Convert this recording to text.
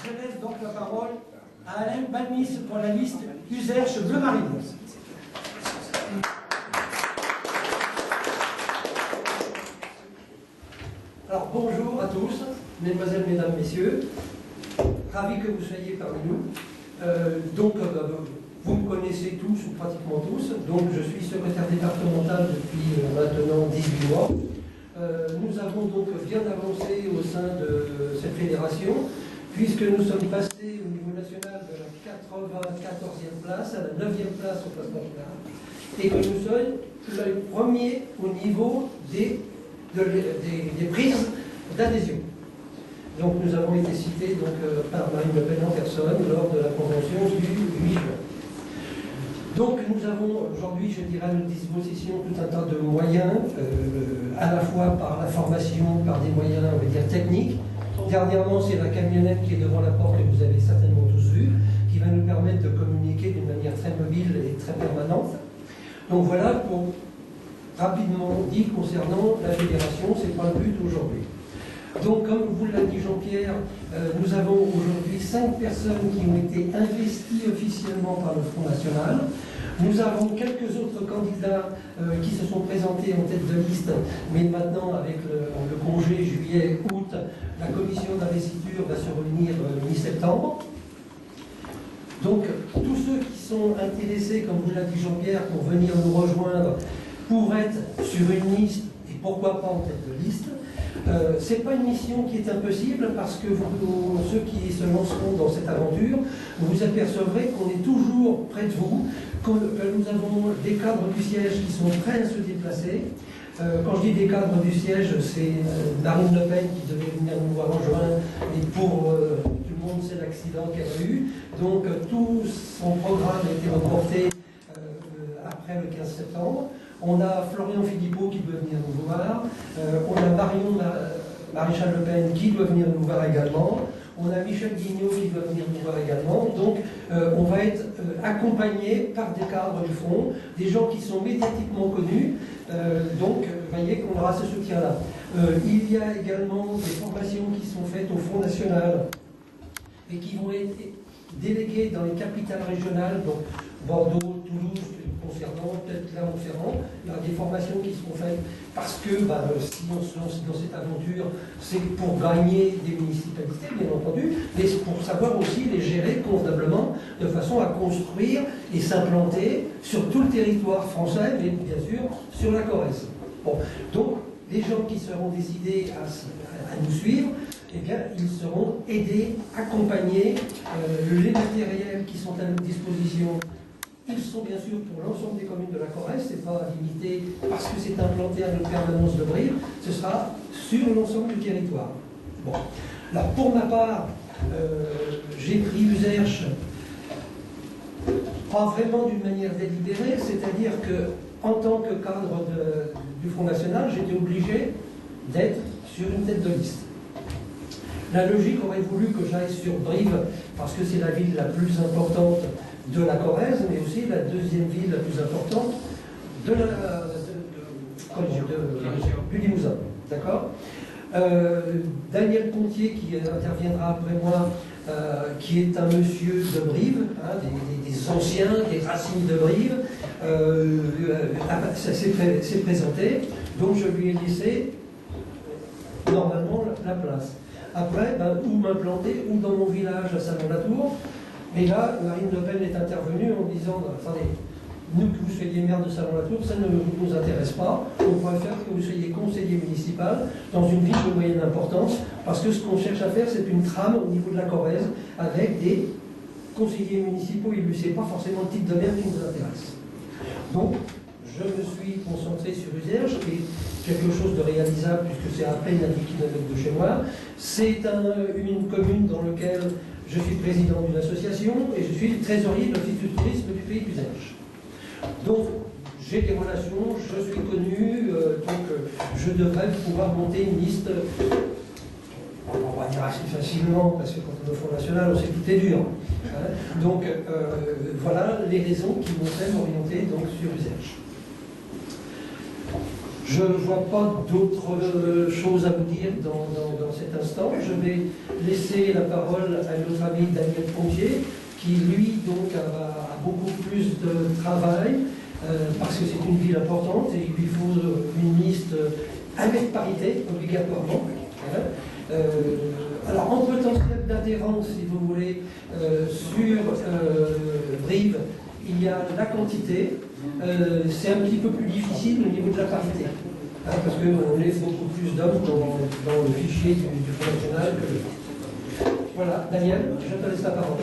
Je laisse donc la parole à Alain Balmis pour la liste Uzerche Bleu Marine. Alors bonjour à tous, mesdemoiselles, mesdames, messieurs. Ravi que vous soyez parmi nous. Vous me connaissez tous ou pratiquement tous. Donc je suis secrétaire départemental depuis maintenant 18 mois. Nous avons donc bien avancé au sein de cette fédération, puisque nous sommes passés au niveau national de la 94e place à la 9e place au classement général, et que nous sommes le premier au niveau des prises d'adhésion. Donc nous avons été cités par Marine Le Pen en personne lors de la convention du 8 juin. Donc nous avons aujourd'hui, je dirais, à notre disposition tout un tas de moyens, à la fois par la formation, par des moyens, on va dire, techniques. Dernièrement, c'est la camionnette qui est devant la porte, que vous avez certainement tous vu, qui va nous permettre de communiquer d'une manière très mobile et très permanente. Donc voilà, pour rapidement dit concernant la fédération, c'est pas le but aujourd'hui. Donc, comme vous l'a dit Jean-Pierre, nous avons aujourd'hui 5 personnes qui ont été investies officiellement par le Front National. Nous avons quelques autres candidats qui se sont présentés en tête de liste, mais maintenant, avec le congé juillet-août, la commission d'investiture va se réunir mi-septembre. Donc, tous ceux qui sont intéressés, comme vous l'a dit Jean-Pierre, pour venir nous rejoindre, pour être sur une liste, et pourquoi pas en tête de liste. Ce n'est pas une mission qui est impossible, parce que ceux qui se lanceront dans cette aventure, vous apercevrez qu'on est toujours près de vous, que nous avons des cadres du siège qui sont prêts à se déplacer. Quand je dis des cadres du siège, c'est Marine Le Pen qui devait venir nous voir en juin, et pour tout le monde, c'est l'accident qu'elle a eu. Donc tout son programme a été reporté après le 15 septembre. On a Florian Philippot qui doit venir nous voir, on a Marion Maréchal Le Pen qui doit venir nous voir également, on a Michel Guignot qui doit venir nous voir également. Donc on va être accompagné par des cadres du Front, des gens qui sont médiatiquement connus, donc vous voyez qu'on aura ce soutien-là. Il y a également des formations qui sont faites au Front National et qui vont être déléguées dans les capitales régionales, donc Bordeaux, Toulouse, concernant peut-être Clermont-Ferrand. Il y a des formations qui seront faites parce que si on se lance dans cette aventure, c'est pour gagner des municipalités, bien entendu, mais c'est pour savoir aussi les gérer convenablement de façon à construire et s'implanter sur tout le territoire français, mais bien sûr sur la Corrèze. Bon, donc les gens qui seront décidés à nous suivre, eh bien, ils seront aidés, accompagnés, les matériels qui sont à notre disposition. Ils sont bien sûr pour l'ensemble des communes de la Corrèze, ce n'est pas limité parce que c'est implanté à notre permanence de Brive, ce sera sur l'ensemble du territoire. Bon. Alors pour ma part, j'ai pris Uzerche pas vraiment d'une manière délibérée, c'est-à-dire que en tant que cadre du Front National, j'étais obligé d'être sur une tête de liste. La logique aurait voulu que j'aille sur Brive parce que c'est la ville la plus importante de la Corrèze, mais aussi la deuxième ville la plus importante du Limousin. D'accord. Daniel Pontier, qui interviendra après moi, qui est un monsieur de Brive, hein, des anciens, des racines de Brive, ça s'est présenté, donc je lui ai laissé normalement la place. Après, où m'implanter, ou dans mon village à Salon-la-Tour. Mais là, Marine Le Pen est intervenue en disant, attendez, nous que vous soyez maire de Salon-la-Tour, ça ne nous intéresse pas, on préfère que vous soyez conseiller municipal dans une ville de moyenne importance, parce que ce qu'on cherche à faire, c'est une trame au niveau de la Corrèze, avec des conseillers municipaux élus. Ce n'est pas forcément le type de maire qui nous intéresse. Donc, je me suis concentré sur Uzerche, qui est quelque chose de réalisable, puisque c'est à peine à 10 km de chez moi. C'est une commune dans laquelle je suis président d'une association et je suis trésorier de l'Office du tourisme du pays d'Uzerche. Donc, j'ai des relations, je suis connu, je devrais pouvoir monter une liste, on va dire assez facilement, parce que quand on est au Front National, on sait que tout est dur. Hein. Donc, voilà les raisons qui m'ont fait m'orienter sur Uzerche. Je ne vois pas d'autres choses à vous dire dans cet instant. Je vais laisser la parole à notre ami Daniel Pompier, qui lui donc a beaucoup plus de travail, parce que c'est une ville importante et il lui faut une liste avec parité, obligatoirement. Hein. Alors, en potentiel d'adhérence, si vous voulez, sur Brive, il y a la quantité. C'est un petit peu plus difficile au niveau de la parité, hein, parce qu'on est beaucoup plus d'hommes dans le fichier du Front National que le... Voilà, Daniel, je te laisse la parole.